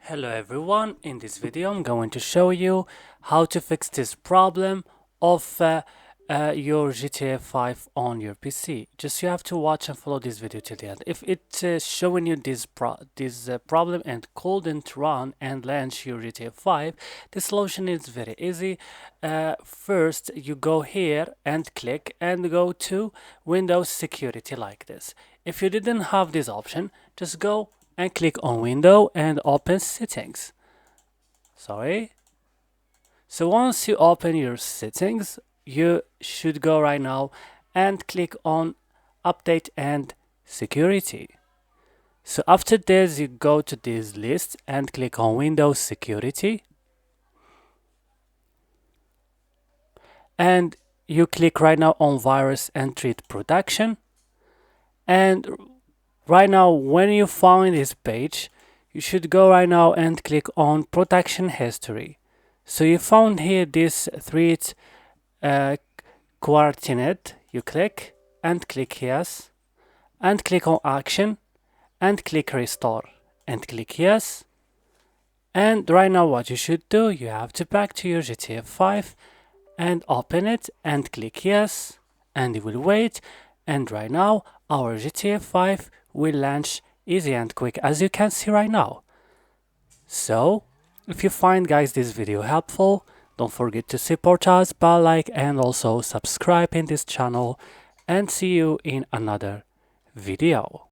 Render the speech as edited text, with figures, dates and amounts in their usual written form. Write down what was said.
Hello everyone, in this video I'm going to show you how to fix this problem of your GTA 5 on your PC. Just you have to watch and follow this video till the end. If it's showing you this problem and couldn't run and launch your GTA 5, the solution is very easy. First you go here and click and go to Windows Security like this. If you didn't have this option, just go and click on Window and open Settings. So once you open your settings, you should go right now and click on Update and Security. So after this, you go to this list and click on Windows Security. And you click right now on Virus and Threat Protection. And right now, when you find this page, you should go right now and click on Protection History. So you found here this threat coordinate. You click Yes, and click on Action, and click Restore, and click Yes. And right now, what you should do, you have to back to your GTA 5 and open it and click Yes, and you will wait. And right now, our GTA 5 will launch easy and quick, as you can see right now. So, if you find guys this video helpful, don't forget to support us by like and also subscribe in this channel, and see you in another video.